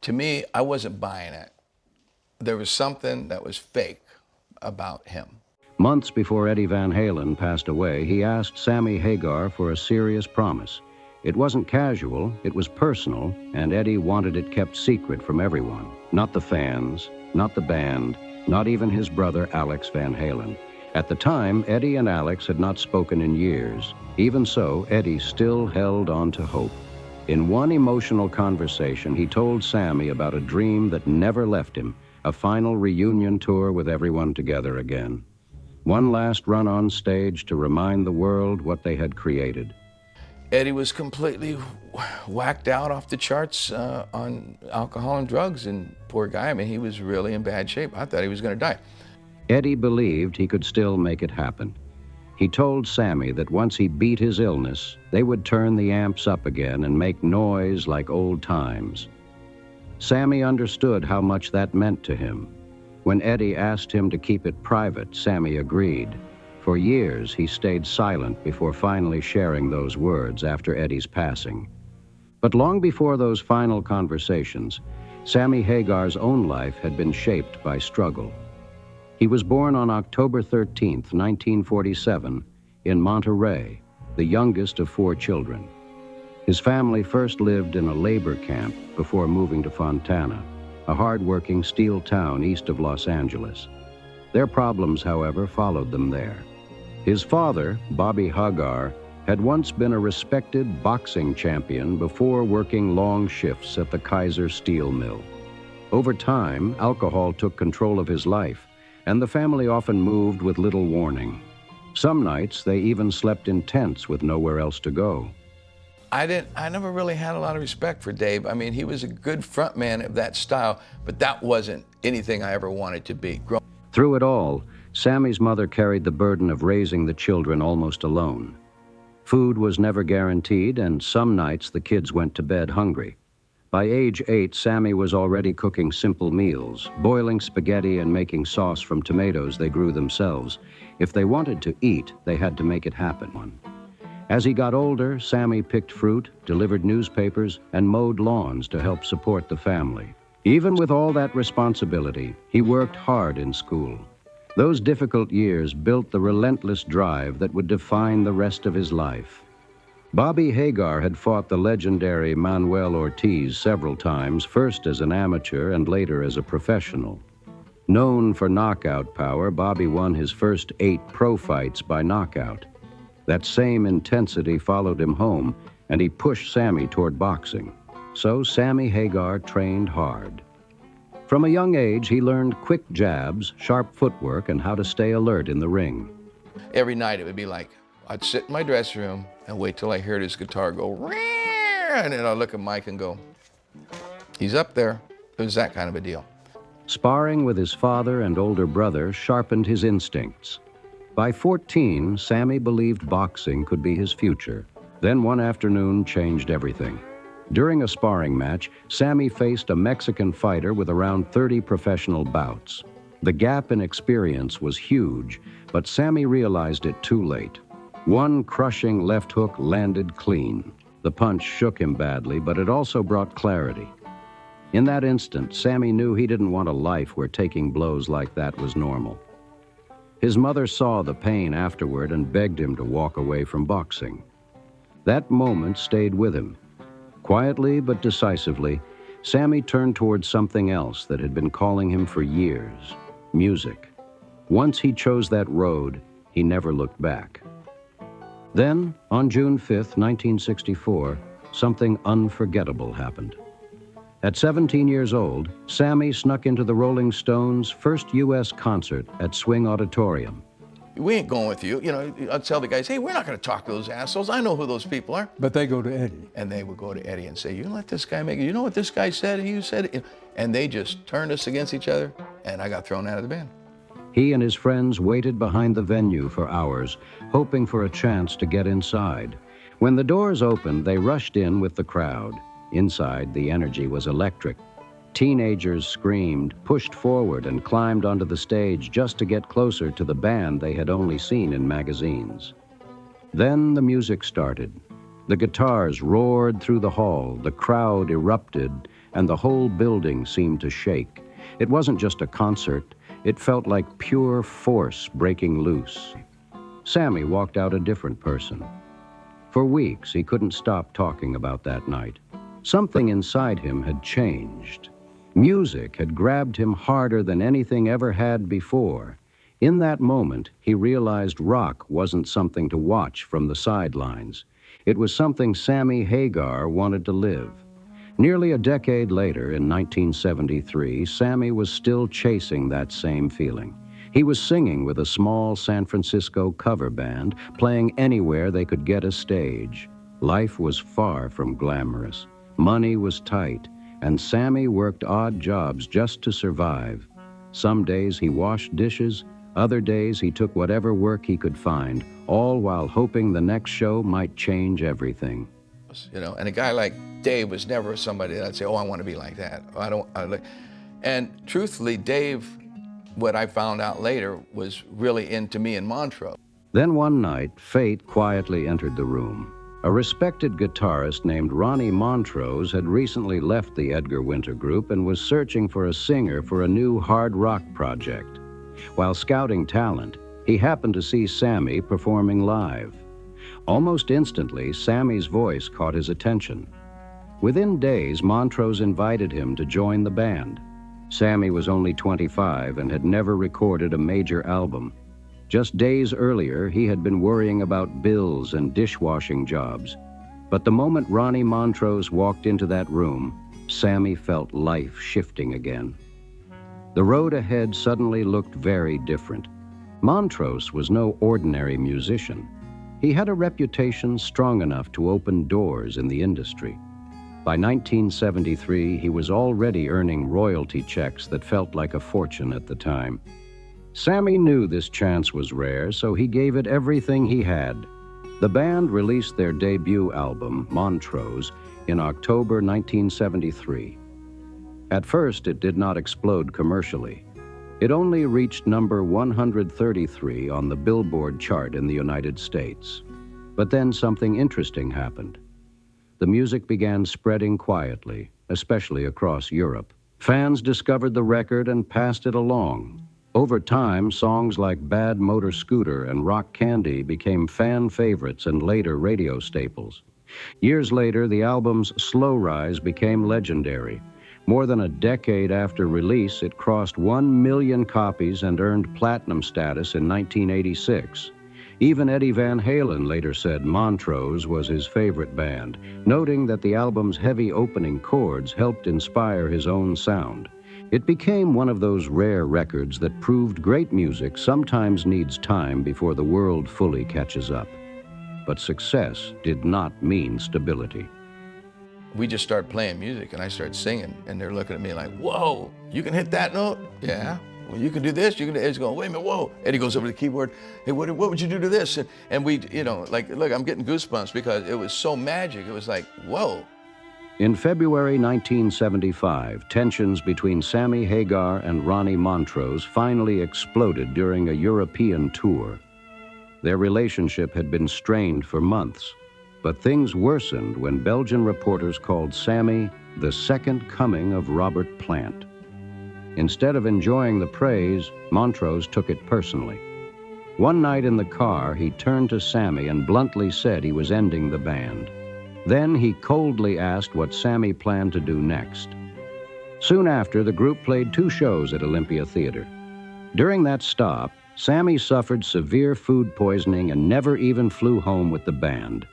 To me, I wasn't buying it. There was something that was fake about him. Months before Eddie Van Halen passed away, he asked Sammy Hagar for a serious promise. It wasn't casual, it was personal, and Eddie wanted it kept secret from everyone. Not the fans, not the band, not even his brother Alex Van Halen. At the time, Eddie and Alex had not spoken in years. Even so, Eddie still held on to hope. In one emotional conversation, he told Sammy about a dream that never left him, a final reunion tour with everyone together again. One last run on stage to remind the world what they had created. Eddie was completely whacked out off the charts on alcohol and drugs, and poor guy, I mean, he was really in bad shape. I thought he was going to die. Eddie believed he could still make it happen. He told Sammy that once he beat his illness, they would turn the amps up again and make noise like old times. Sammy understood how much that meant to him. When Eddie asked him to keep it private, Sammy agreed. For years, he stayed silent before finally sharing those words after Eddie's passing. But long before those final conversations, Sammy Hagar's own life had been shaped by struggle. He was born on October 13th, 1947, in Monterey, the youngest of 4 children. His family first lived in a labor camp before moving to Fontana, a hard-working steel town east of Los Angeles. Their problems, however, followed them there. His father, Bobby Hagar, had once been a respected boxing champion before working long shifts at the Kaiser steel mill. Over time, alcohol took control of his life, and the family often moved with little warning. Some nights, they even slept in tents with nowhere else to go. I never really had a lot of respect for Dave. I mean, he was a good frontman of that style, but that wasn't anything I ever wanted to be. Through it all, Sammy's mother carried the burden of raising the children almost alone. Food was never guaranteed, and some nights the kids went to bed hungry. By age 8, Sammy was already cooking simple meals, boiling spaghetti and making sauce from tomatoes they grew themselves. If they wanted to eat, they had to make it happen. As he got older, Sammy picked fruit, delivered newspapers, and mowed lawns to help support the family. Even with all that responsibility, he worked hard in school. Those difficult years built the relentless drive that would define the rest of his life. Bobby Hagar had fought the legendary Manuel Ortiz several times, first as an amateur and later as a professional. Known for knockout power, Bobby won his first 8 pro fights by knockout. That same intensity followed him home, and he pushed Sammy toward boxing. So Sammy Hagar trained hard. From a young age, he learned quick jabs, sharp footwork, and how to stay alert in the ring. Every night it would be like, I'd sit in my dressing room and wait till I heard his guitar go, and then I'd look at Mike and go, he's up there. It was that kind of a deal. Sparring with his father and older brother sharpened his instincts. By 14, Sammy believed boxing could be his future. Then one afternoon changed everything. During a sparring match, Sammy faced a Mexican fighter with around 30 professional bouts. The gap in experience was huge, but Sammy realized it too late. One crushing left hook landed clean. The punch shook him badly, but it also brought clarity. In that instant, Sammy knew he didn't want a life where taking blows like that was normal. His mother saw the pain afterward and begged him to walk away from boxing. That moment stayed with him. Quietly but decisively, Sammy turned towards something else that had been calling him for years: music. Once he chose that road, he never looked back. Then, on June 5th, 1964, something unforgettable happened. At 17 years old, Sammy snuck into the Rolling Stones' first U.S. concert at Swing Auditorium. We ain't going with you. You know, I'd tell the guys, hey, we're not going to talk to those assholes. I know who those people are. But they go to Eddie. And they would go to Eddie and say, you let this guy make it. You know what this guy said? And you said it. And they just turned us against each other, and I got thrown out of the band. He and his friends waited behind the venue for hours, hoping for a chance to get inside. When the doors opened, they rushed in with the crowd. Inside, the energy was electric. Teenagers screamed, pushed forward, and climbed onto the stage just to get closer to the band they had only seen in magazines. Then the music started. The guitars roared through the hall, the crowd erupted, and the whole building seemed to shake. It wasn't just a concert, it felt like pure force breaking loose. Sammy walked out a different person. For weeks, he couldn't stop talking about that night. Something inside him had changed. Music had grabbed him harder than anything ever had before. In that moment, he realized rock wasn't something to watch from the sidelines. It was something Sammy Hagar wanted to live. Nearly a decade later, in 1973, Sammy was still chasing that same feeling. He was singing with a small San Francisco cover band, playing anywhere they could get a stage. Life was far from glamorous. Money was tight, and Sammy worked odd jobs just to survive. Some days he washed dishes, other days he took whatever work he could find, all while hoping the next show might change everything. You know, and a guy like Dave was never somebody that I'd say, oh, I want to be like that. And truthfully, Dave, what I found out later, was really into me in Montreux. Then one night, fate quietly entered the room. A respected guitarist named Ronnie Montrose had recently left the Edgar Winter Group and was searching for a singer for a new hard rock project. While scouting talent, he happened to see Sammy performing live. Almost instantly, Sammy's voice caught his attention. Within days, Montrose invited him to join the band. Sammy was only 25 and had never recorded a major album. Just days earlier, he had been worrying about bills and dishwashing jobs. But the moment Ronnie Montrose walked into that room, Sammy felt life shifting again. The road ahead suddenly looked very different. Montrose was no ordinary musician. He had a reputation strong enough to open doors in the industry. By 1973, he was already earning royalty checks that felt like a fortune at the time. Sammy knew this chance was rare, so he gave it everything he had. The band released their debut album, Montrose, in October 1973. At first, it did not explode commercially. It only reached number 133 on the Billboard chart in the United States. But then something interesting happened. The music began spreading quietly, especially across Europe. Fans discovered the record and passed it along. Over time, songs like Bad Motor Scooter and Rock Candy became fan favorites and later radio staples. Years later, the album's slow rise became legendary. More than a decade after release, it crossed 1 million copies and earned platinum status in 1986. Even Eddie Van Halen later said Montrose was his favorite band, noting that the album's heavy opening chords helped inspire his own sound. It became one of those rare records that proved great music sometimes needs time before the world fully catches up. But success did not mean stability. We just started playing music and I started singing, and they're looking at me like, whoa, you can hit that note? Yeah. Well, you can do this, you can do this. He's going, wait a minute, whoa. Eddie goes over to the keyboard, hey, what would you do to this? And we, you know, like, look, I'm getting goosebumps because it was so magic. It was like, whoa. In February 1975, tensions between Sammy Hagar and Ronnie Montrose finally exploded during a European tour. Their relationship had been strained for months, but things worsened when Belgian reporters called Sammy the second coming of Robert Plant. Instead of enjoying the praise, Montrose took it personally. One night in the car, he turned to Sammy and bluntly said he was ending the band. Then he coldly asked what Sammy planned to do next. Soon after, the group played 2 shows at Olympia Theater. During that stop, Sammy suffered severe food poisoning and never even flew home with the band.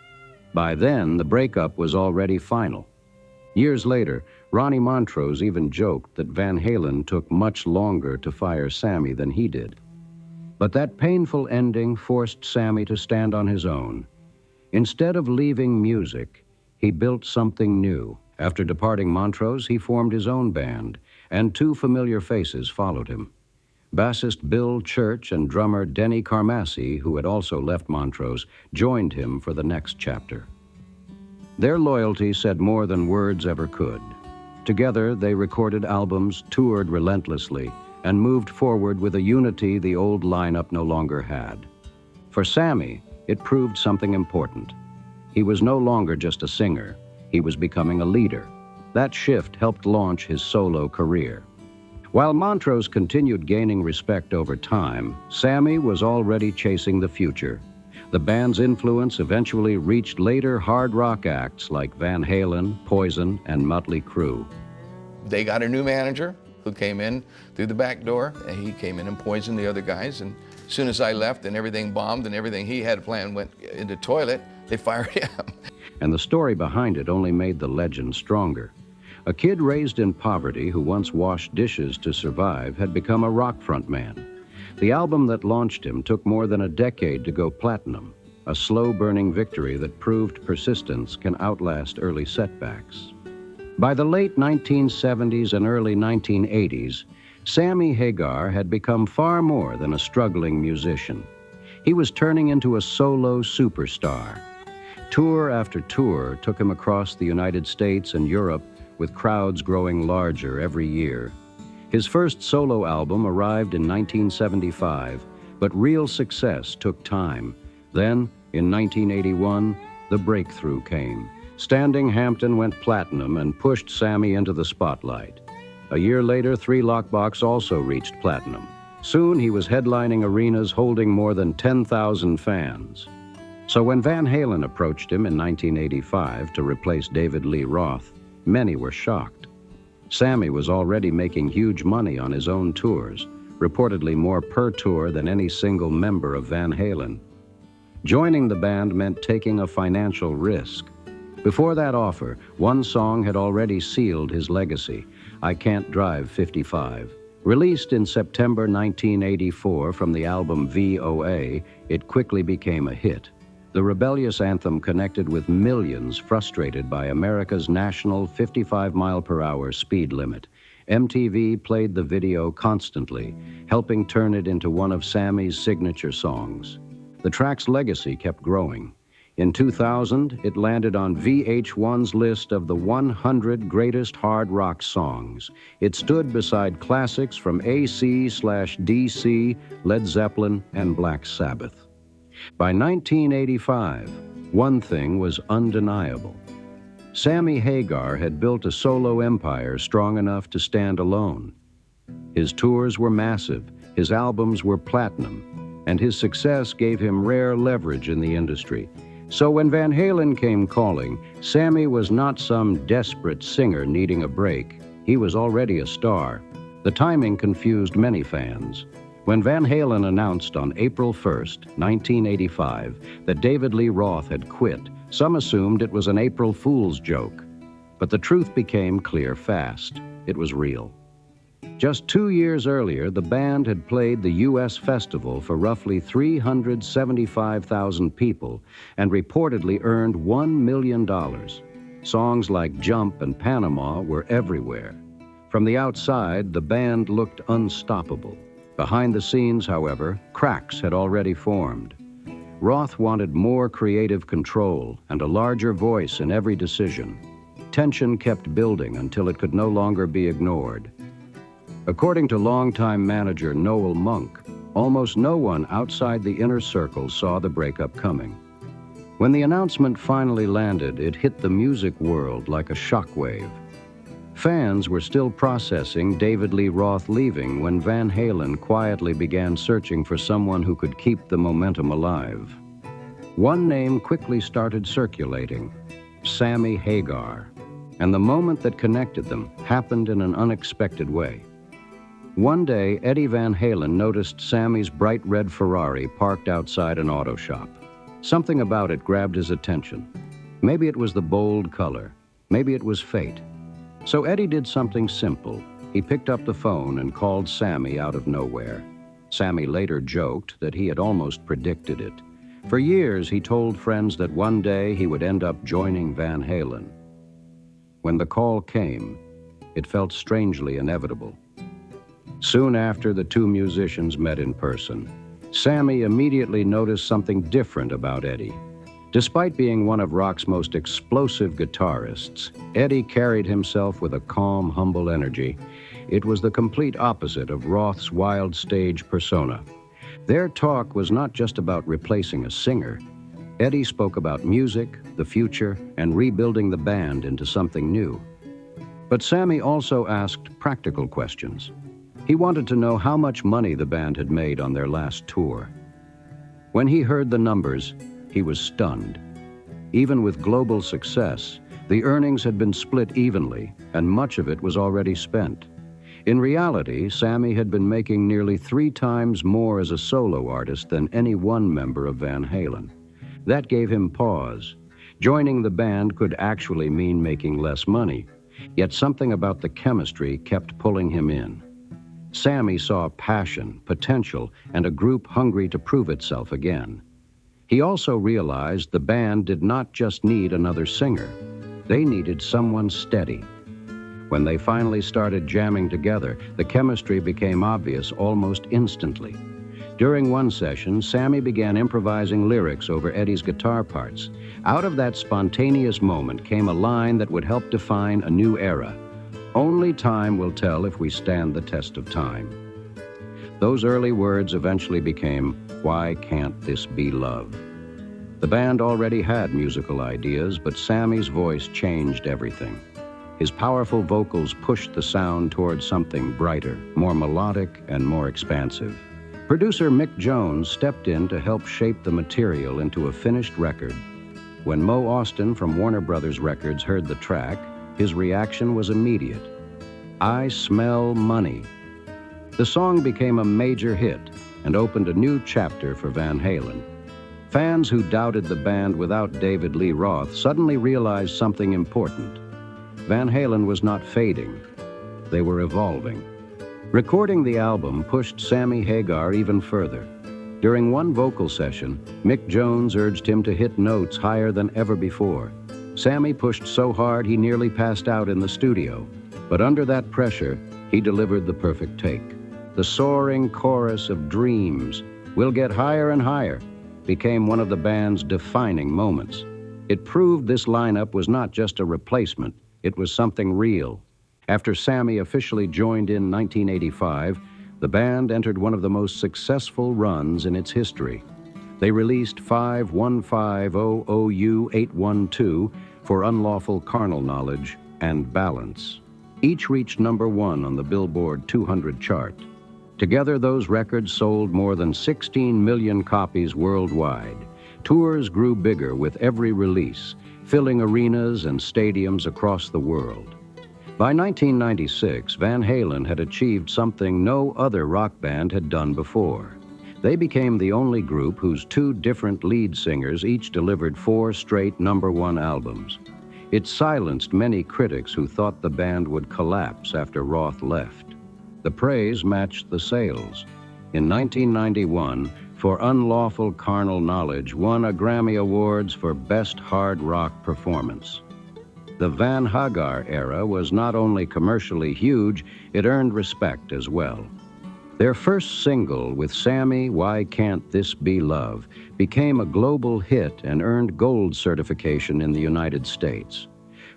By then, the breakup was already final. Years later, Ronnie Montrose even joked that Van Halen took much longer to fire Sammy than he did. But that painful ending forced Sammy to stand on his own. Instead of leaving music, he built something new. After departing Montrose, he formed his own band, and 2 familiar faces followed him. Bassist Bill Church and drummer Denny Carmassi, who had also left Montrose, joined him for the next chapter. Their loyalty said more than words ever could. Together, they recorded albums, toured relentlessly, and moved forward with a unity the old lineup no longer had. For Sammy, it proved something important. He was no longer just a singer. He was becoming a leader. That shift helped launch his solo career. While Montrose continued gaining respect over time, Sammy was already chasing the future. The band's influence eventually reached later hard rock acts like Van Halen, Poison, and Mötley Crüe. They got a new manager who came in through the back door, and he came in and poisoned the other guys. And as soon as I left and everything bombed and everything he had planned went in the toilet, they fired him. And the story behind it only made the legend stronger. A kid raised in poverty who once washed dishes to survive had become a rock frontman. The album that launched him took more than a decade to go platinum, a slow-burning victory that proved persistence can outlast early setbacks. By the late 1970s and early 1980s, Sammy Hagar had become far more than a struggling musician. He was turning into a solo superstar. Tour after tour took him across the United States and Europe, with crowds growing larger every year. His first solo album arrived in 1975, but real success took time. Then, in 1981, the breakthrough came. Standing Hampton went platinum and pushed Sammy into the spotlight. A year later, Three Lock Box also reached platinum. Soon he was headlining arenas holding more than 10,000 fans. So when Van Halen approached him in 1985 to replace David Lee Roth, many were shocked. Sammy was already making huge money on his own tours, reportedly more per tour than any single member of Van Halen. Joining the band meant taking a financial risk. Before that offer, one song had already sealed his legacy, I Can't Drive 55. Released in September 1984 from the album VOA, it quickly became a hit. The rebellious anthem connected with millions frustrated by America's national 55-mile-per-hour speed limit. MTV played the video constantly, helping turn it into one of Sammy's signature songs. The track's legacy kept growing. In 2000, it landed on VH1's list of the 100 greatest hard rock songs. It stood beside classics from AC/DC, Led Zeppelin, and Black Sabbath. By 1985, one thing was undeniable. Sammy Hagar had built a solo empire strong enough to stand alone. His tours were massive, his albums were platinum, and his success gave him rare leverage in the industry. So when Van Halen came calling, Sammy was not some desperate singer needing a break. He was already a star. The timing confused many fans. When Van Halen announced on April 1st, 1985, that David Lee Roth had quit, some assumed it was an April Fool's joke. But the truth became clear fast. It was real. Just 2 years earlier, the band had played the U.S. festival for roughly 375,000 people and reportedly earned $1 million. Songs like Jump and Panama were everywhere. From the outside, the band looked unstoppable. Behind the scenes, however, cracks had already formed. Roth wanted more creative control and a larger voice in every decision. Tension kept building until it could no longer be ignored. According to longtime manager Noel Monk, almost no one outside the inner circle saw the breakup coming. When the announcement finally landed, it hit the music world like a shockwave. Fans were still processing David Lee Roth leaving when Van Halen quietly began searching for someone who could keep the momentum alive. One name quickly started circulating, Sammy Hagar, and the moment that connected them happened in an unexpected way. One day, Eddie Van Halen noticed Sammy's bright red Ferrari parked outside an auto shop. Something about it grabbed his attention. Maybe it was the bold color. Maybe it was fate. So Eddie did something simple. He picked up the phone and called Sammy out of nowhere. Sammy later joked that he had almost predicted it. For years, he told friends that one day he would end up joining Van Halen. When the call came, it felt strangely inevitable. Soon after the two musicians met in person, Sammy immediately noticed something different about Eddie. Despite being one of rock's most explosive guitarists, Eddie carried himself with a calm, humble energy. It was the complete opposite of Roth's wild stage persona. Their talk was not just about replacing a singer. Eddie spoke about music, the future, and rebuilding the band into something new. But Sammy also asked practical questions. He wanted to know how much money the band had made on their last tour. When he heard the numbers, he was stunned. Even with global success, the earnings had been split evenly, and much of it was already spent. In reality, Sammy had been making nearly 3 times more as a solo artist than any one member of Van Halen. That gave him pause. Joining the band could actually mean making less money, yet something about the chemistry kept pulling him in. Sammy saw passion, potential, and a group hungry to prove itself again. He also realized the band did not just need another singer. They needed someone steady. When they finally started jamming together, the chemistry became obvious almost instantly. During one session, Sammy began improvising lyrics over Eddie's guitar parts. Out of that spontaneous moment came a line that would help define a new era. Only time will tell if we stand the test of time. Those early words eventually became, "Why can't this be love?" The band already had musical ideas, but Sammy's voice changed everything. His powerful vocals pushed the sound towards something brighter, more melodic, and more expansive. Producer Mick Jones stepped in to help shape the material into a finished record. When Mo Austin from Warner Brothers Records heard the track, his reaction was immediate. "I smell money." The song became a major hit and opened a new chapter for Van Halen. Fans who doubted the band without David Lee Roth suddenly realized something important. Van Halen was not fading. They were evolving. Recording the album pushed Sammy Hagar even further. During one vocal session, Mick Jones urged him to hit notes higher than ever before. Sammy pushed so hard he nearly passed out in the studio. But under that pressure, he delivered the perfect take. The soaring chorus of "Dreams, We'll Get Higher and Higher" became one of the band's defining moments. It proved this lineup was not just a replacement, it was something real. After Sammy officially joined in 1985, the band entered one of the most successful runs in its history. They released 51500U812 for Unlawful Carnal Knowledge and Balance. Each reached #1 on the Billboard 200 chart. Together, those records sold more than 16 million copies worldwide. Tours grew bigger with every release, filling arenas and stadiums across the world. By 1996, Van Halen had achieved something no other rock band had done before. They became the only group whose 2 different lead singers each delivered 4 straight #1 albums. It silenced many critics who thought the band would collapse after Roth left. The praise matched the sales. In 1991, For Unlawful Carnal Knowledge won a Grammy Awards for Best Hard Rock Performance. The Van Hagar era was not only commercially huge, it earned respect as well. Their first single with Sammy, Why Can't This Be Love, became a global hit and earned gold certification in the United States.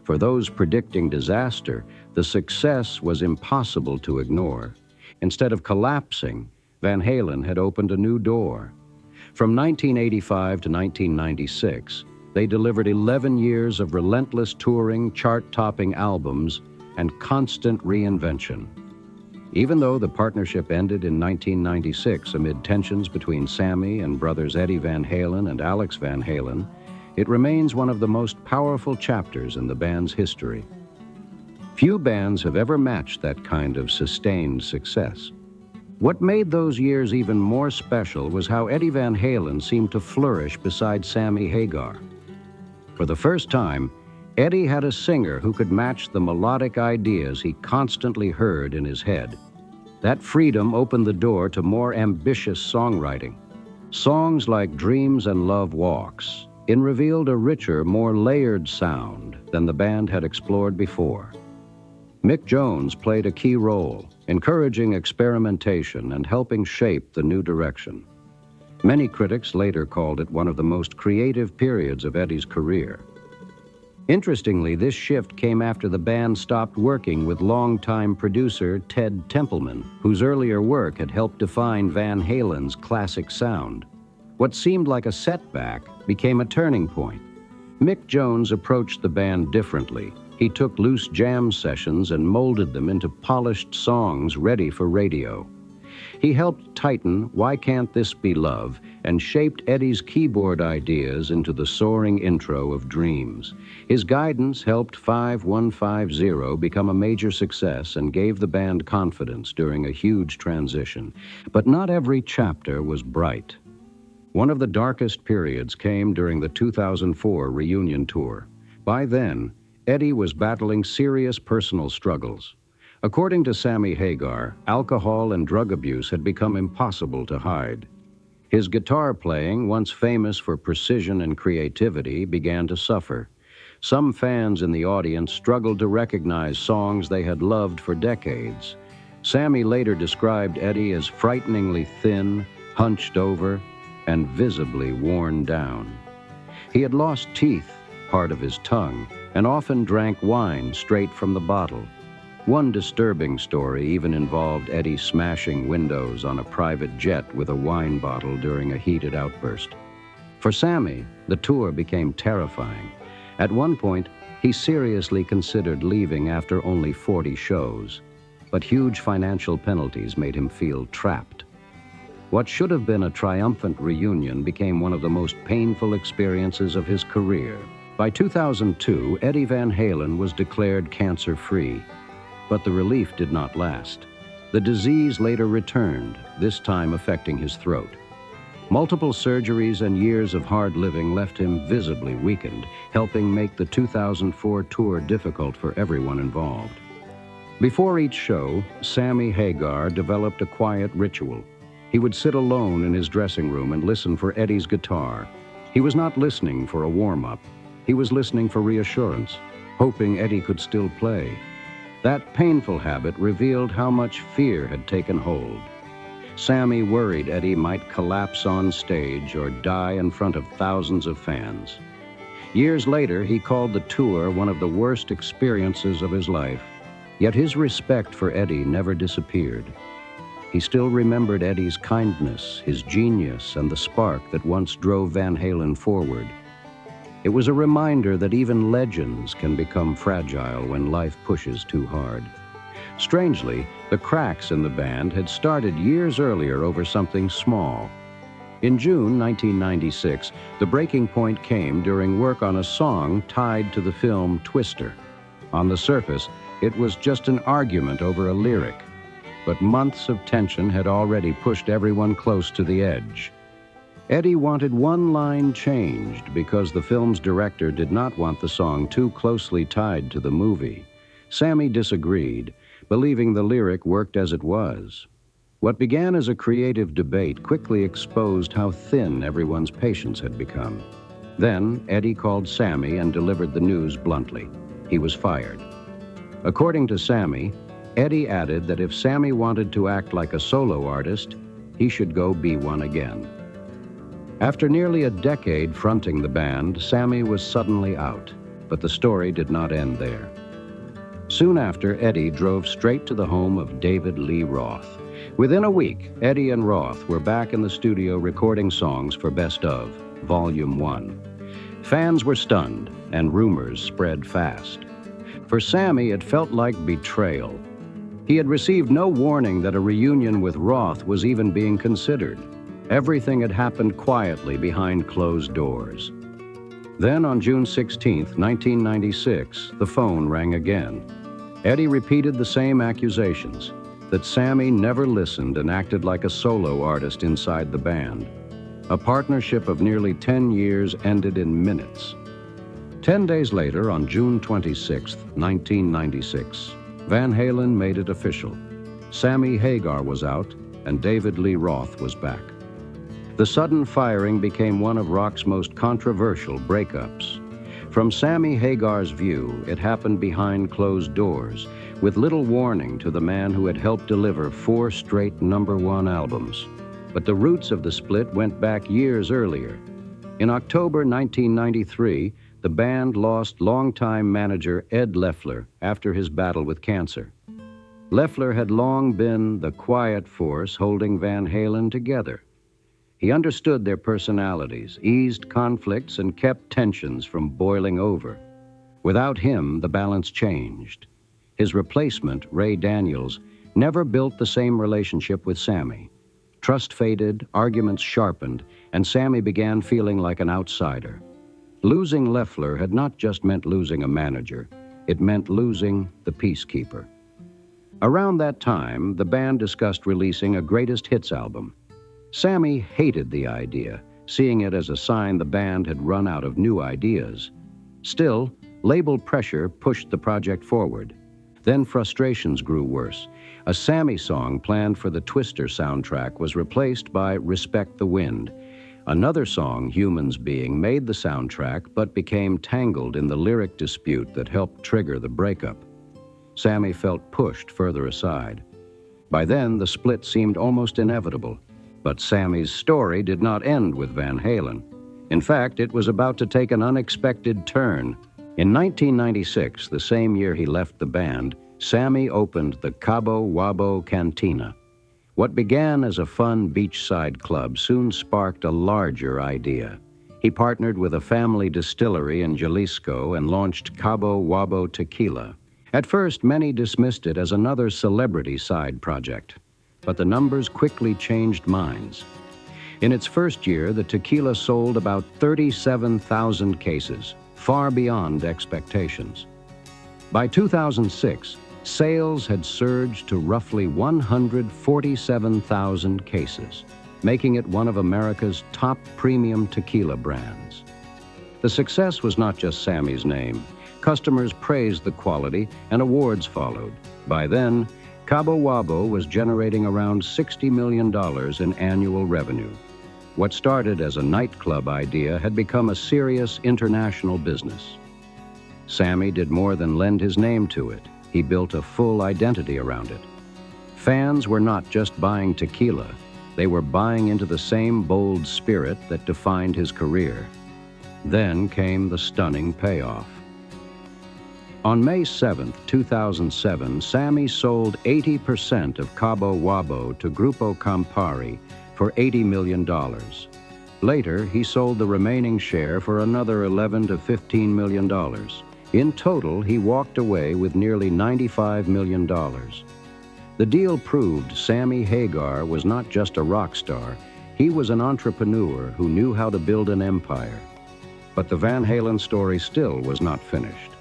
For those predicting disaster, the success was impossible to ignore. Instead of collapsing, Van Halen had opened a new door. From 1985 to 1996, they delivered 11 years of relentless touring, chart-topping albums, and constant reinvention. Even though the partnership ended in 1996 amid tensions between Sammy and brothers Eddie Van Halen and Alex Van Halen, it remains one of the most powerful chapters in the band's history. Few bands have ever matched that kind of sustained success. What made those years even more special was how Eddie Van Halen seemed to flourish beside Sammy Hagar. For the first time, Eddie had a singer who could match the melodic ideas he constantly heard in his head. That freedom opened the door to more ambitious songwriting. Songs like Dreams and Love Walks revealed a richer, more layered sound than the band had explored before. Mick Jones played a key role, encouraging experimentation and helping shape the new direction. Many critics later called it one of the most creative periods of Eddie's career. Interestingly, this shift came after the band stopped working with longtime producer Ted Templeman, whose earlier work had helped define Van Halen's classic sound. What seemed like a setback became a turning point. Mick Jones approached the band differently, He took loose jam sessions and molded them into polished songs ready for radio. He helped tighten Why Can't This Be Love and shaped Eddie's keyboard ideas into the soaring intro of Dreams. His guidance helped 5150 become a major success and gave the band confidence during a huge transition. But not every chapter was bright. One of the darkest periods came during the 2004 reunion tour. By then, Eddie was battling serious personal struggles. According to Sammy Hagar, alcohol and drug abuse had become impossible to hide. His guitar playing, once famous for precision and creativity, began to suffer. Some fans in the audience struggled to recognize songs they had loved for decades. Sammy later described Eddie as frighteningly thin, hunched over, and visibly worn down. He had lost teeth, part of his tongue, and often drank wine straight from the bottle. One disturbing story even involved Eddie smashing windows on a private jet with a wine bottle during a heated outburst. For Sammy, the tour became terrifying. At one point, he seriously considered leaving after only 40 shows, but huge financial penalties made him feel trapped. What should have been a triumphant reunion became one of the most painful experiences of his career. By 2002, Eddie Van Halen was declared cancer-free. But the relief did not last. The disease later returned, this time affecting his throat. Multiple surgeries and years of hard living left him visibly weakened, helping make the 2004 tour difficult for everyone involved. Before each show, Sammy Hagar developed a quiet ritual. He would sit alone in his dressing room and listen for Eddie's guitar. He was not listening for a warm-up. He was listening for reassurance, hoping Eddie could still play. That painful habit revealed how much fear had taken hold. Sammy worried Eddie might collapse on stage or die in front of thousands of fans. Years later, he called the tour one of the worst experiences of his life. Yet his respect for Eddie never disappeared. He still remembered Eddie's kindness, his genius, and the spark that once drove Van Halen forward. It was a reminder that even legends can become fragile when life pushes too hard. Strangely, the cracks in the band had started years earlier over something small. In June 1996, the breaking point came during work on a song tied to the film Twister. On the surface, it was just an argument over a lyric, but months of tension had already pushed everyone close to the edge. Eddie wanted one line changed because the film's director did not want the song too closely tied to the movie. Sammy disagreed, believing the lyric worked as it was. What began as a creative debate quickly exposed how thin everyone's patience had become. Then Eddie called Sammy and delivered the news bluntly. He was fired. According to Sammy, Eddie added that if Sammy wanted to act like a solo artist, he should go be one again. After nearly a decade fronting the band, Sammy was suddenly out, but the story did not end there. Soon after, Eddie drove straight to the home of David Lee Roth. Within a week, Eddie and Roth were back in the studio recording songs for Best Of, Volume 1. Fans were stunned, and rumors spread fast. For Sammy, it felt like betrayal. He had received no warning that a reunion with Roth was even being considered. Everything had happened quietly behind closed doors. Then on June 16, 1996, the phone rang again. Eddie repeated the same accusations, that Sammy never listened and acted like a solo artist inside the band. A partnership of nearly 10 years ended in minutes. 10 days later, on June 26, 1996, Van Halen made it official. Sammy Hagar was out, and David Lee Roth was back. The sudden firing became one of rock's most controversial breakups. From Sammy Hagar's view, it happened behind closed doors, with little warning to the man who had helped deliver 4 straight #1 albums. But the roots of the split went back years earlier. In October 1993, the band lost longtime manager Ed Loeffler after his battle with cancer. Loeffler had long been the quiet force holding Van Halen together. He understood their personalities, eased conflicts, and kept tensions from boiling over. Without him, the balance changed. His replacement, Ray Daniels, never built the same relationship with Sammy. Trust faded, arguments sharpened, and Sammy began feeling like an outsider. Losing Loeffler had not just meant losing a manager, it meant losing the peacekeeper. Around that time, the band discussed releasing a greatest hits album. Sammy hated the idea, seeing it as a sign the band had run out of new ideas. Still, label pressure pushed the project forward. Then frustrations grew worse. A Sammy song planned for the Twister soundtrack was replaced by Respect the Wind. Another song, Humans Being, made the soundtrack but became tangled in the lyric dispute that helped trigger the breakup. Sammy felt pushed further aside. By then, the split seemed almost inevitable. But Sammy's story did not end with Van Halen. In fact, it was about to take an unexpected turn. In 1996, the same year he left the band, Sammy opened the Cabo Wabo Cantina. What began as a fun beachside club soon sparked a larger idea. He partnered with a family distillery in Jalisco and launched Cabo Wabo Tequila. At first, many dismissed it as another celebrity side project, but the numbers quickly changed minds. In its first year, the tequila sold about 37,000 cases, far beyond expectations. By 2006, sales had surged to roughly 147,000 cases, making it one of America's top premium tequila brands. The success was not just Sammy's name. Customers praised the quality and awards followed. By then, Cabo Wabo was generating around $60 million in annual revenue. What started as a nightclub idea had become a serious international business. Sammy did more than lend his name to it. He built a full identity around it. Fans were not just buying tequila. They were buying into the same bold spirit that defined his career. Then came the stunning payoff. On May 7, 2007, Sammy sold 80% of Cabo Wabo to Grupo Campari for $80 million. Later, he sold the remaining share for another $11 to $15 million. In total, he walked away with nearly $95 million. The deal proved Sammy Hagar was not just a rock star. He was an entrepreneur who knew how to build an empire. But the Van Halen story still was not finished.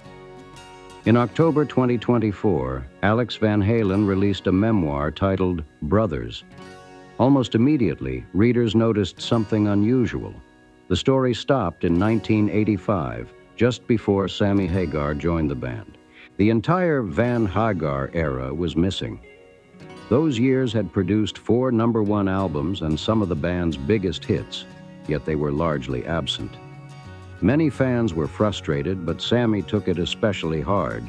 In October 2024, Alex Van Halen released a memoir titled Brothers. Almost immediately, readers noticed something unusual. The story stopped in 1985, just before Sammy Hagar joined the band. The entire Van Hagar era was missing. Those years had produced 4 #1 albums and some of the band's biggest hits, yet they were largely absent. Many fans were frustrated, but Sammy took it especially hard.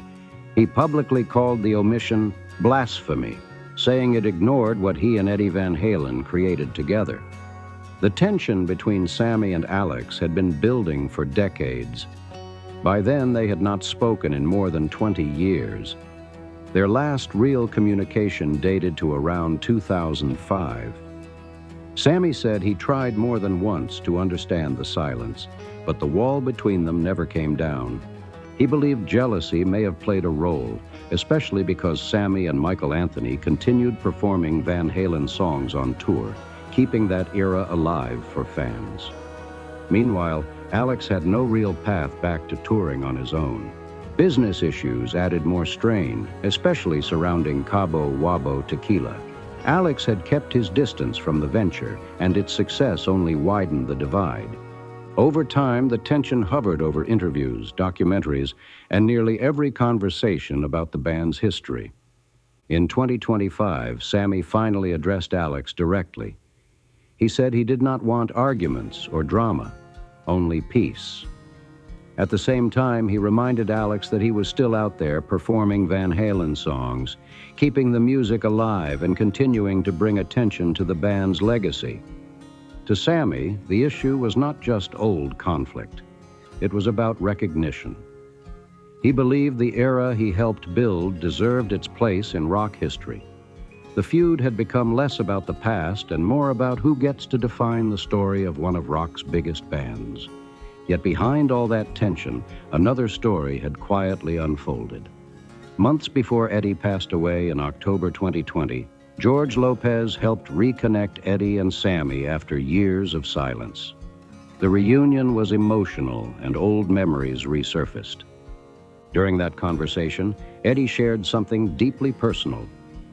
He publicly called the omission blasphemy, saying it ignored what he and Eddie Van Halen created together. The tension between Sammy and Alex had been building for decades. By then, they had not spoken in more than 20 years. Their last real communication dated to around 2005. Sammy said he tried more than once to understand the silence, but the wall between them never came down. He believed jealousy may have played a role, especially because Sammy and Michael Anthony continued performing Van Halen songs on tour, keeping that era alive for fans. Meanwhile, Alex had no real path back to touring on his own. Business issues added more strain, especially surrounding Cabo Wabo Tequila. Alex had kept his distance from the venture, and its success only widened the divide. Over time, the tension hovered over interviews, documentaries, and nearly every conversation about the band's history. In 2025, Sammy finally addressed Alex directly. He said he did not want arguments or drama, only peace. At the same time, he reminded Alex that he was still out there performing Van Halen songs, keeping the music alive and continuing to bring attention to the band's legacy. To Sammy, the issue was not just old conflict. It was about recognition. He believed the era he helped build deserved its place in rock history. The feud had become less about the past and more about who gets to define the story of one of rock's biggest bands. Yet behind all that tension, another story had quietly unfolded. Months before Eddie passed away in October 2020, George Lopez helped reconnect Eddie and Sammy after years of silence. The reunion was emotional and old memories resurfaced. During that conversation, Eddie shared something deeply personal.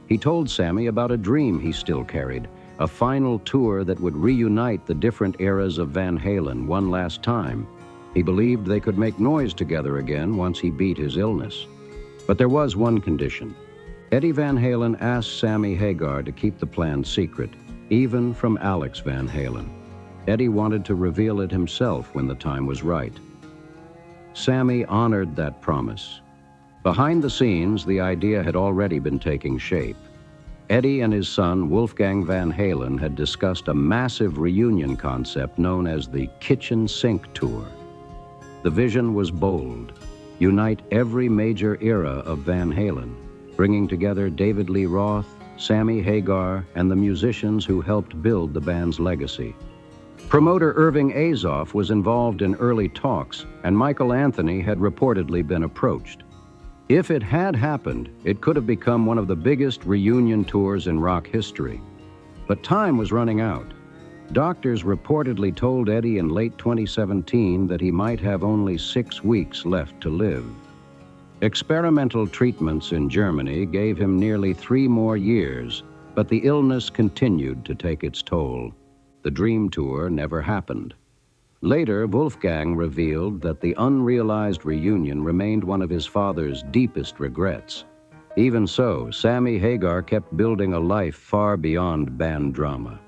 He told Sammy about a dream he still carried, a final tour that would reunite the different eras of Van Halen one last time. He believed they could make noise together again once he beat his illness. But there was one condition. Eddie Van Halen asked Sammy Hagar to keep the plan secret, even from Alex Van Halen. Eddie wanted to reveal it himself when the time was right. Sammy honored that promise. Behind the scenes, the idea had already been taking shape. Eddie and his son, Wolfgang Van Halen, had discussed a massive reunion concept known as the Kitchen Sink Tour. The vision was bold: unite every major era of Van Halen, bringing together David Lee Roth, Sammy Hagar, and the musicians who helped build the band's legacy. Promoter Irving Azoff was involved in early talks, and Michael Anthony had reportedly been approached. If it had happened, it could have become one of the biggest reunion tours in rock history. But time was running out. Doctors reportedly told Eddie in late 2017 that he might have only 6 weeks left to live. Experimental treatments in Germany gave him nearly 3 more years, but the illness continued to take its toll. The dream tour never happened. Later, Wolfgang revealed that the unrealized reunion remained one of his father's deepest regrets. Even so, Sammy Hagar kept building a life far beyond band drama.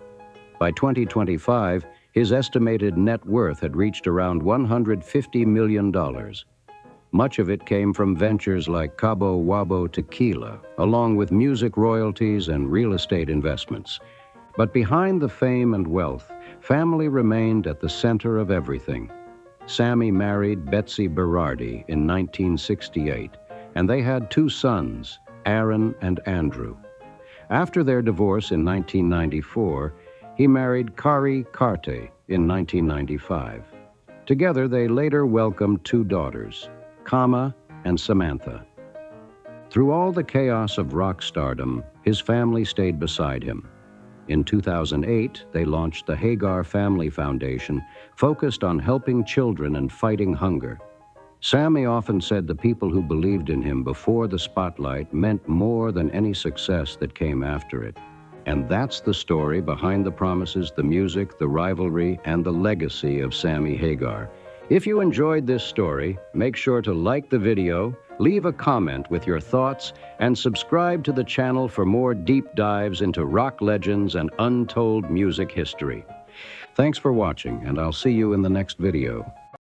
By 2025, his estimated net worth had reached around $150 million. Much of it came from ventures like Cabo Wabo Tequila, along with music royalties and real estate investments. But behind the fame and wealth, family remained at the center of everything. Sammy married Betsy Berardi in 1968, and they had 2 sons, Aaron and Andrew. After their divorce in 1994, he married Kari Carte in 1995. Together, they later welcomed 2 daughters, Kama and Samantha. Through all the chaos of rock stardom, his family stayed beside him. In 2008, they launched the Hagar Family Foundation, focused on helping children and fighting hunger. Sammy often said the people who believed in him before the spotlight meant more than any success that came after it. And that's the story behind the promises, the music, the rivalry, and the legacy of Sammy Hagar. If you enjoyed this story, make sure to like the video, leave a comment with your thoughts, and subscribe to the channel for more deep dives into rock legends and untold music history. Thanks for watching, and I'll see you in the next video.